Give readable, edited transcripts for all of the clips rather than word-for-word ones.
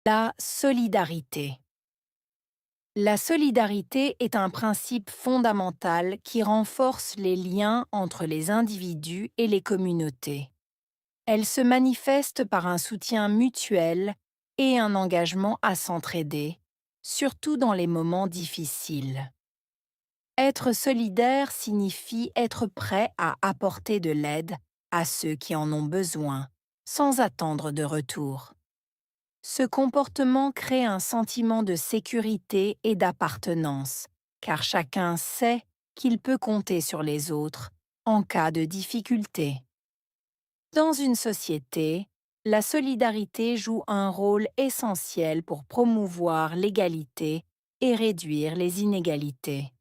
La solidarité. La solidarité est un principe fondamental qui renforce les liens entre les individus et les communautés. Elle se manifeste par un soutien mutuel et un engagement à s'entraider, surtout dans les moments difficiles. Être solidaire signifie être prêt à apporter de l'aide à ceux qui en ont besoin, sans attendre de retour. Ce comportement crée un sentiment de sécurité et d'appartenance, car chacun sait qu'il peut compter sur les autres en cas de difficulté. Dans une société, la solidarité joue un rôle essentiel pour promouvoir l'égalité et réduire les inégalités.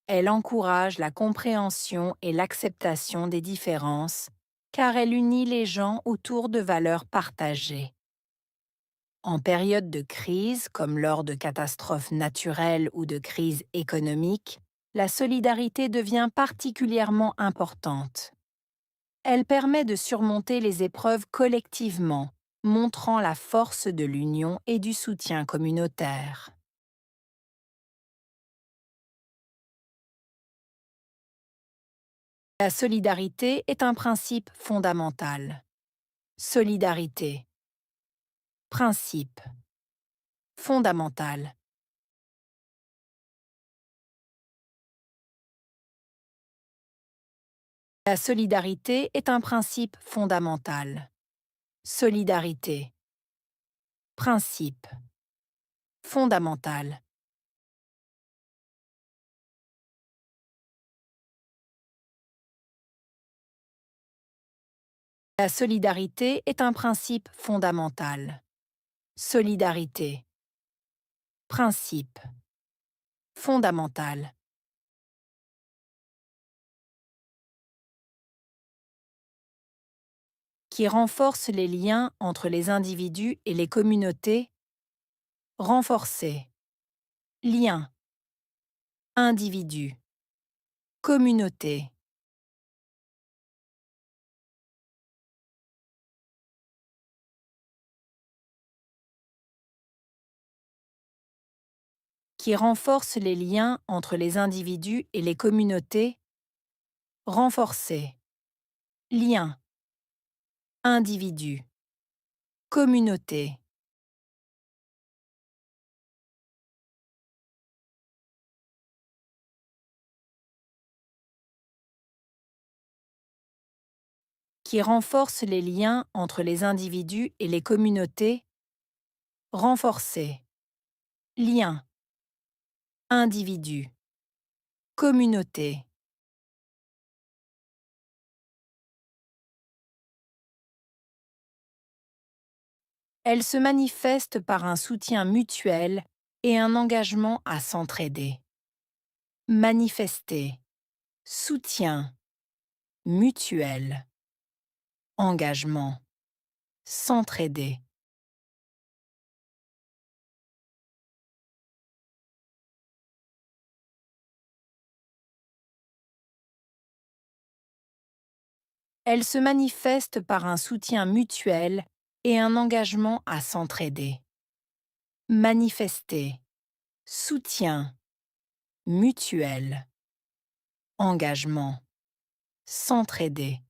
Elle encourage la compréhension et l'acceptation des différences, car elle unit les gens autour de valeurs partagées. En période de crise, comme lors de catastrophes naturelles ou de crises économiques, la solidarité devient particulièrement importante. Elle permet de surmonter les épreuves collectivement, montrant la force de l'union et du soutien communautaire. La solidarité est un principe fondamental. Solidarité. Principe. Fondamental. La solidarité est un principe fondamental. Solidarité. Principe. Fondamental. La solidarité est un principe fondamental. Solidarité. Principe. Fondamental. Qui renforce les liens entre les individus et les communautés. Renforcer. Lien. Individu. Communauté. Qui renforce les liens entre les individus et les communautés. Renforcer. Lien. Individu. Communauté. Qui renforce les liens entre les individus et les communautés. Renforcer. Lien. Individu. Communauté. Elle se manifeste par un soutien mutuel et un engagement à s'entraider. Manifester. Soutien. Mutuel. Engagement. S'entraider. Elle se manifeste par un soutien mutuel et un engagement à s'entraider. Manifester. Soutien. Mutuel. Engagement. S'entraider.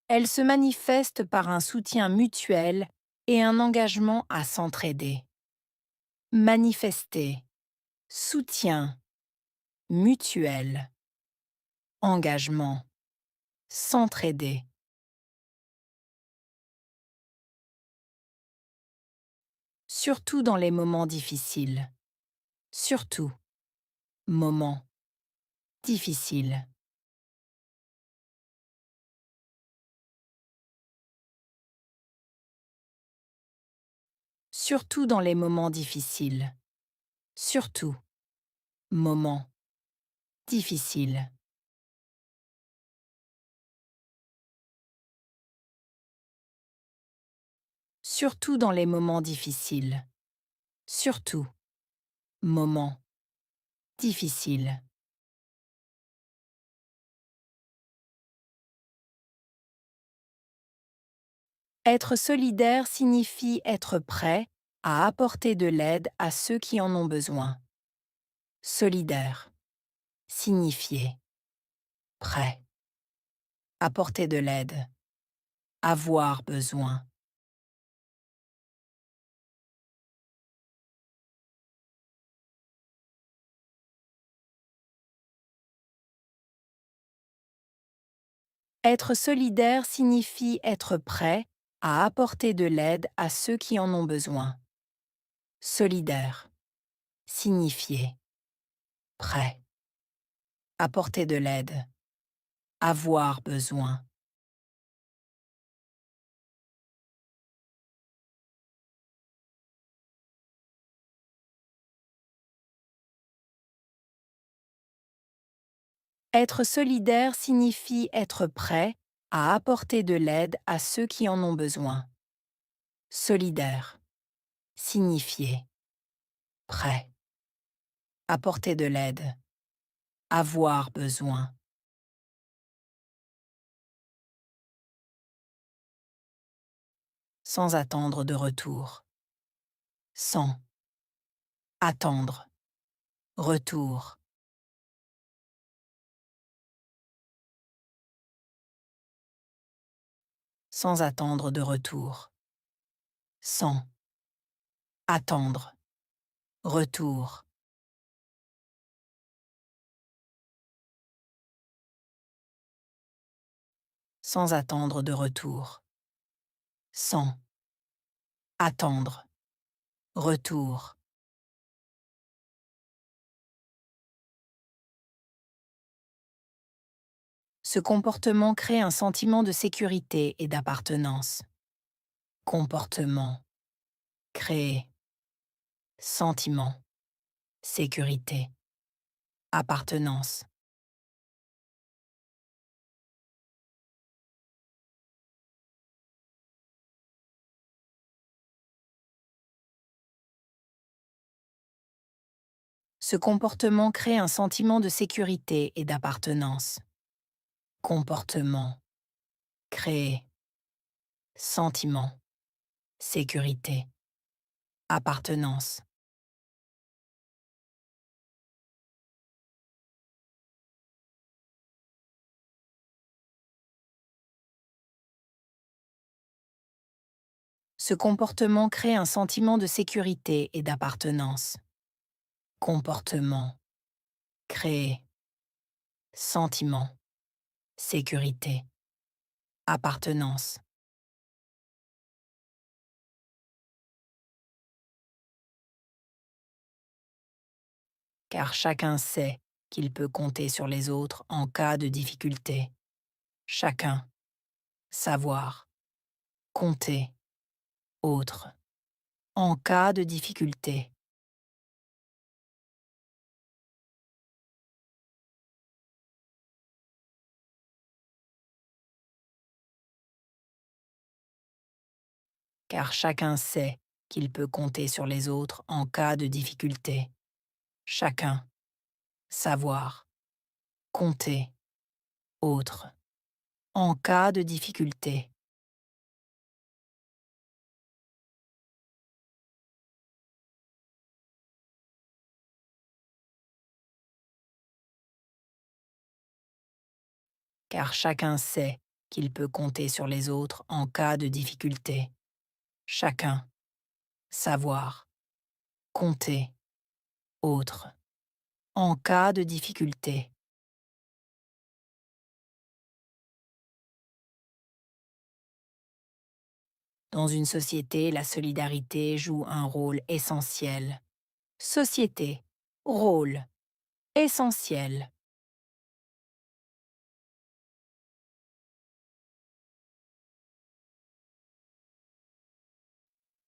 Elle se manifeste par un soutien mutuel et un engagement à s'entraider. Manifester. Soutien. Mutuel. Engagement. S'entraider. Surtout dans les moments difficiles. Surtout. Moments difficiles. Surtout dans les moments difficiles. Surtout. Moments difficiles. Surtout dans les moments difficiles. Surtout. Moments difficile. Être solidaire signifie être prêt à apporter de l'aide à ceux qui en ont besoin. Solidaire. Signifier. Prêt. Apporter de l'aide. Avoir besoin. Être solidaire signifie être prêt à apporter de l'aide à ceux qui en ont besoin. Solidaire. Signifier. Prêt. Apporter de l'aide. Avoir besoin. Être solidaire signifie être prêt à apporter de l'aide à ceux qui en ont besoin. Solidaire. Signifier. Prêt. Apporter de l'aide. Avoir besoin. Sans attendre de retour. Sans. Attendre. Retour. Sans attendre de retour. Sans. Attendre. Retour. Sans attendre de retour. Sans. Attendre. Retour. Ce comportement crée un sentiment de sécurité et d'appartenance. Comportement. Créer. Sentiment. Sécurité. Appartenance. Ce comportement crée un sentiment de sécurité et d'appartenance. Comportement. Créer. Sentiment. Sécurité. Appartenance. Ce comportement crée un sentiment de sécurité et d'appartenance. Comportement. Créer. Sentiment. Sécurité. Appartenance. Car chacun sait qu'il peut compter sur les autres en cas de difficulté. Chacun. Savoir. Compter. Autre. En cas de difficulté. Car chacun sait qu'il peut compter sur les autres en cas de difficulté. Chacun. Savoir. Compter. Autre. En cas de difficulté. Car chacun sait qu'il peut compter sur les autres en cas de difficulté. Chacun. Savoir. Compter. Autre. En cas de difficulté. Dans une société, la solidarité joue un rôle essentiel. Société. Rôle. Essentiel.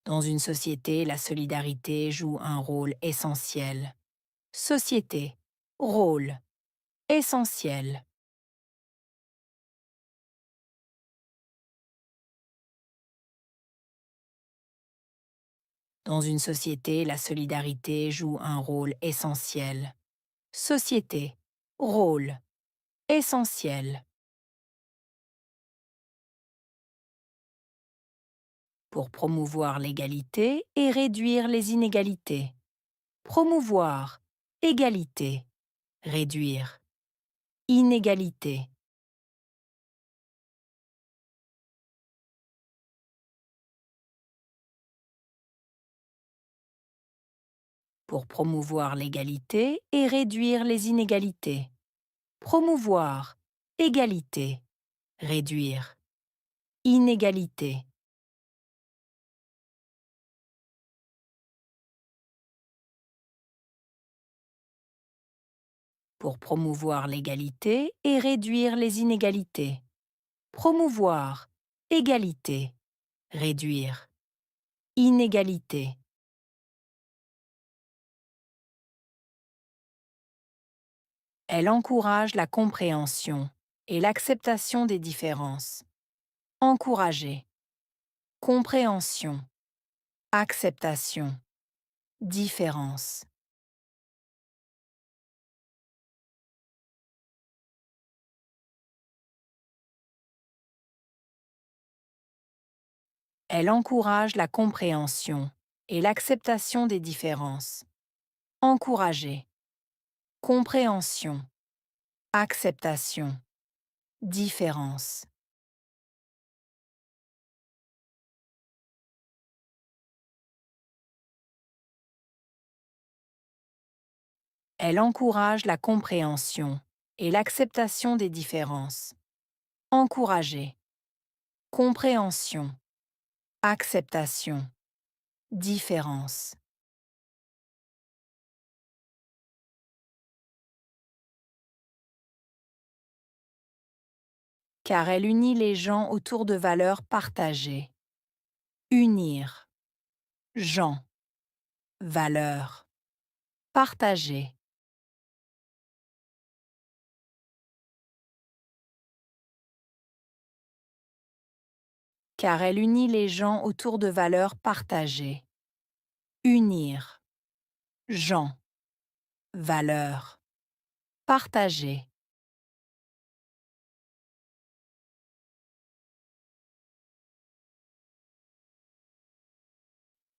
Dans une société, la solidarité joue un rôle essentiel. Société. Rôle. Essentiel. Dans une société, la solidarité joue un rôle essentiel. Société. Rôle. Essentiel. Pour promouvoir l'égalité et réduire les inégalités. Promouvoir. Égalité. Réduire. Inégalité. Pour promouvoir l'égalité et réduire les inégalités. Promouvoir. Égalité. Réduire. Inégalité. Pour promouvoir l'égalité et réduire les inégalités. Promouvoir. Égalité. Réduire. Inégalité. Elle encourage la compréhension et l'acceptation des différences. Encourager. Compréhension. Acceptation. Différence. Elle encourage la compréhension et l'acceptation des différences. Encourager. Compréhension. Acceptation. Différence. Elle encourage la compréhension et l'acceptation des différences. Encourager. Compréhension. Acceptation. Différence. Car elle unit les gens autour de valeurs partagées. Unir. Gens. Valeurs. Partager. Car elle unit les gens autour de valeurs partagées. Unir. Gens. Valeurs. Partager.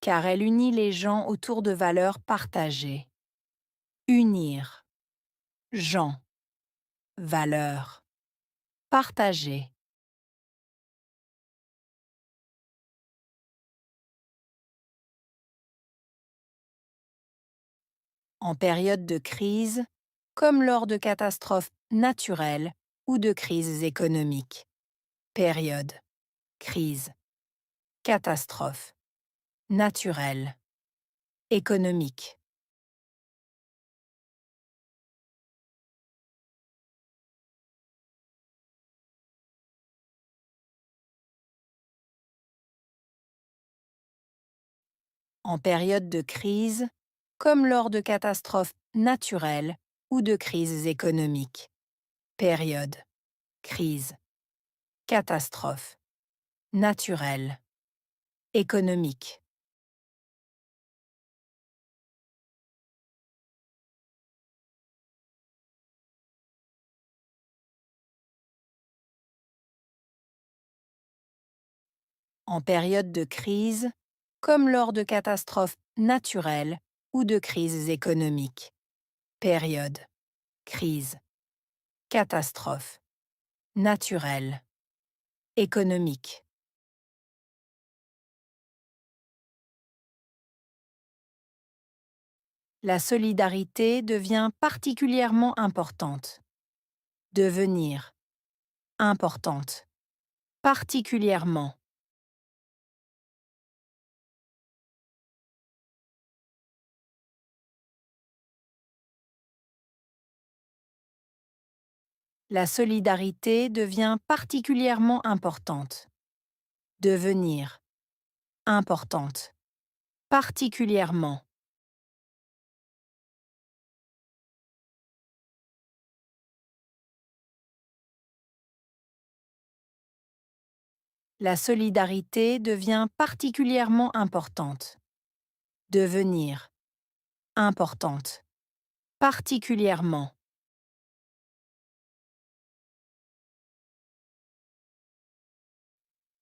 Car elle unit les gens autour de valeurs partagées. Unir. Gens. Valeurs. Partager. En période de crise, comme lors de catastrophes naturelles ou de crises économiques. Période. Crise. Catastrophe. Naturelle. Économique. En période de crise, comme lors de catastrophes naturelles ou de crises économiques. Période. Crise. Catastrophe. Naturelle. Économique. En période de crise, comme lors de catastrophes naturelles ou de crises économiques. Période. Crise. Catastrophe. Naturelle. Économique. La solidarité devient particulièrement importante. Devenir. Importante. Particulièrement. La solidarité devient particulièrement importante. Devenir. Importante. Particulièrement. La solidarité devient particulièrement importante. Devenir. Importante. particulièrement.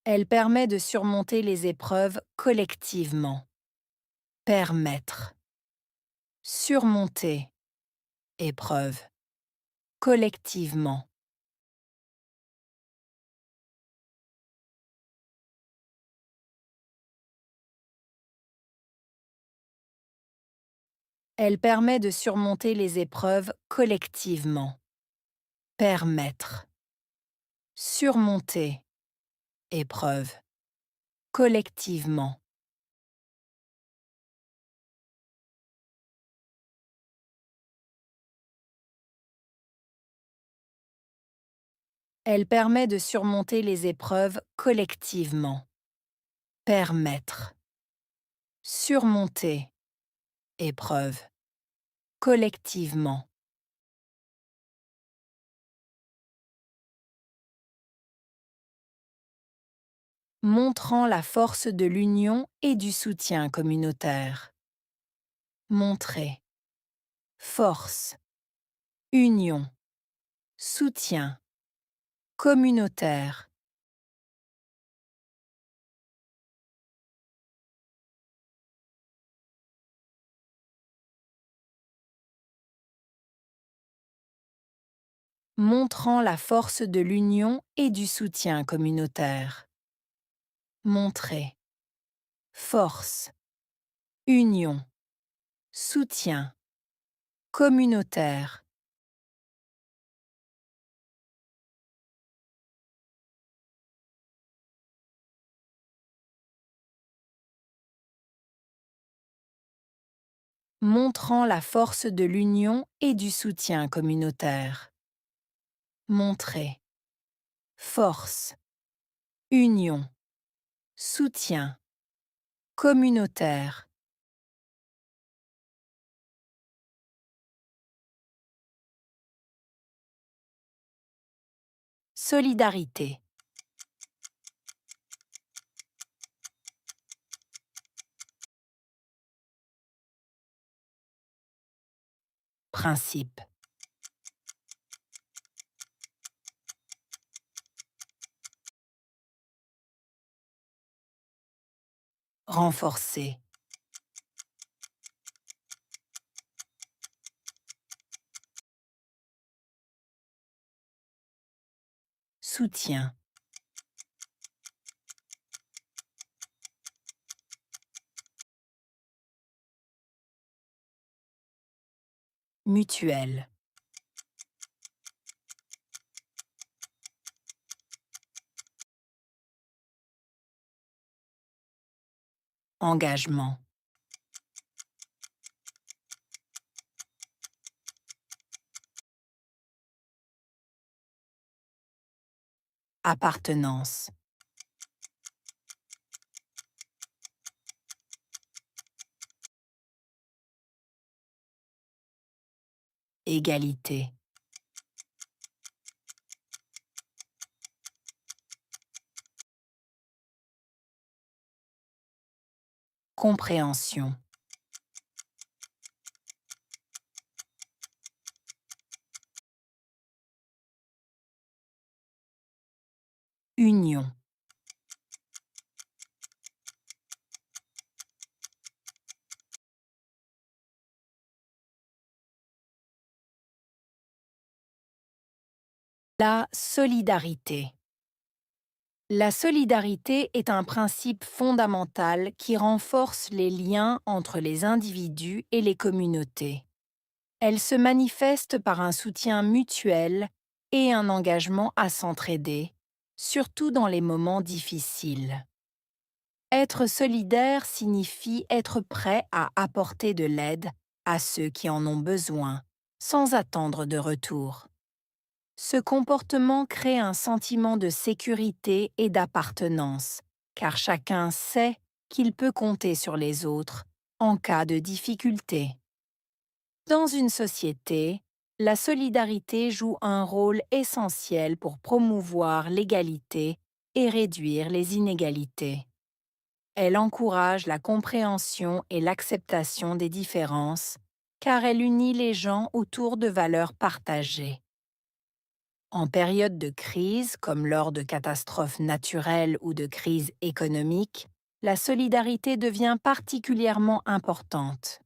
Elle permet de surmonter les épreuves collectivement. Permettre. Surmonter. Épreuve. Collectivement. Elle permet de surmonter les épreuves collectivement. Permettre. Surmonter. Épreuve. Collectivement. Elle permet de surmonter les épreuves collectivement. Permettre. Surmonter. Épreuve. Collectivement. Montrant la force de l'union et du soutien communautaire. Montrer. Force. Union. Soutien. Communautaire. Montrant la force de l'union et du soutien communautaire. Montrer. Force. Union. Soutien. Communautaire. Montrant la force de l'union et du soutien communautaire. Montrer. Force. Union. Soutien. Communautaire. Solidarité. Principe. Renforcer. Soutien. Mutuelle. Engagement. Appartenance. Égalité. Compréhension. Union. La solidarité. La solidarité est un principe fondamental qui renforce les liens entre les individus et les communautés. Elle se manifeste par un soutien mutuel et un engagement à s'entraider, surtout dans les moments difficiles. Être solidaire signifie être prêt à apporter de l'aide à ceux qui en ont besoin, sans attendre de retour. Ce comportement crée un sentiment de sécurité et d'appartenance, car chacun sait qu'il peut compter sur les autres en cas de difficulté. Dans une société, la solidarité joue un rôle essentiel pour promouvoir l'égalité et réduire les inégalités. Elle encourage la compréhension et l'acceptation des différences car elle unit les gens autour de valeurs partagées. En période de crise, comme lors de catastrophes naturelles ou de crises économiques, la solidarité devient particulièrement importante.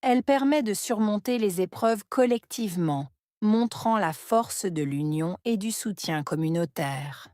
Elle permet de surmonter les épreuves collectivement, montrant la force de l'union et du soutien communautaire.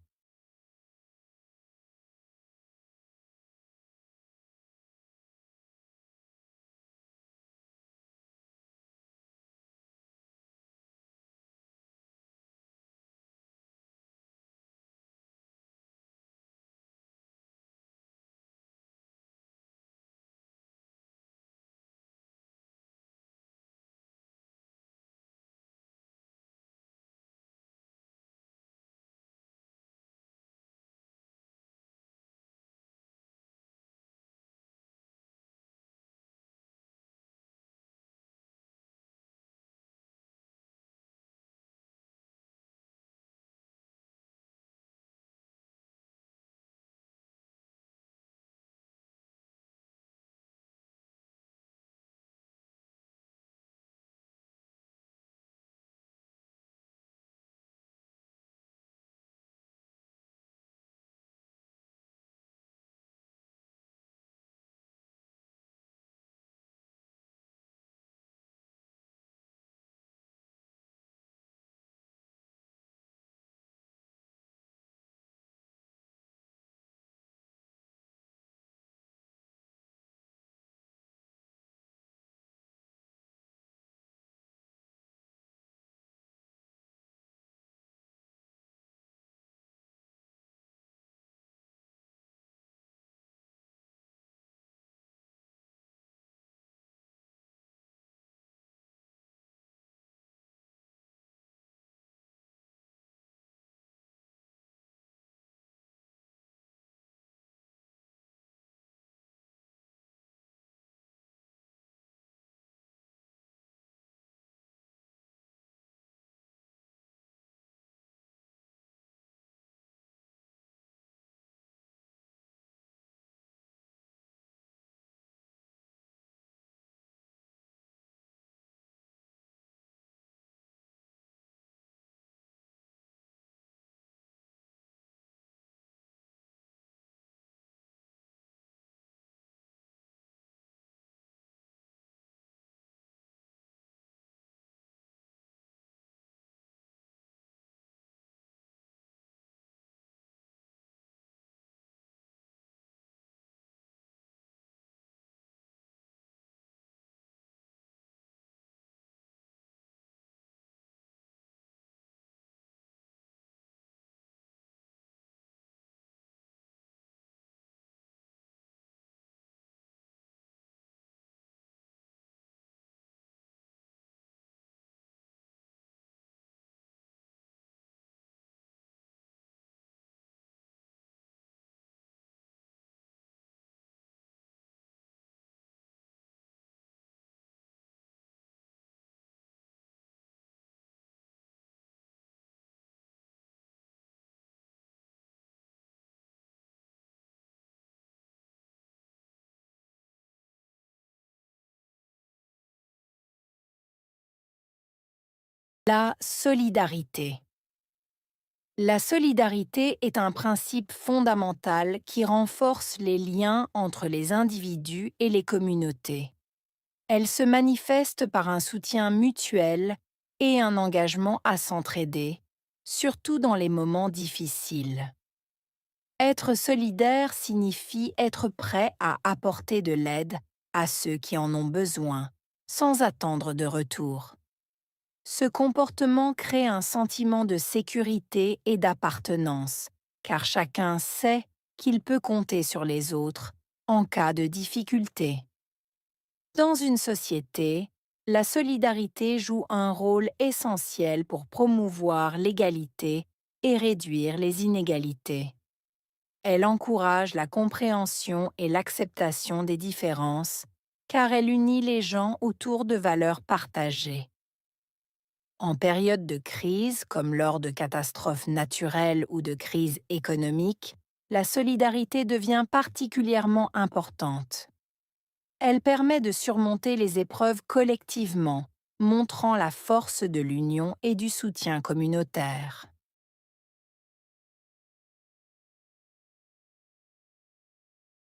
La solidarité. La solidarité est un principe fondamental qui renforce les liens entre les individus et les communautés. Elle se manifeste par un soutien mutuel et un engagement à s'entraider, surtout dans les moments difficiles. Être solidaire signifie être prêt à apporter de l'aide à ceux qui en ont besoin, sans attendre de retour. Ce comportement crée un sentiment de sécurité et d'appartenance, car chacun sait qu'il peut compter sur les autres en cas de difficulté. Dans une société, la solidarité joue un rôle essentiel pour promouvoir l'égalité et réduire les inégalités. Elle encourage la compréhension et l'acceptation des différences, car elle unit les gens autour de valeurs partagées. En période de crise, comme lors de catastrophes naturelles ou de crises économiques, la solidarité devient particulièrement importante. Elle permet de surmonter les épreuves collectivement, montrant la force de l'union et du soutien communautaire.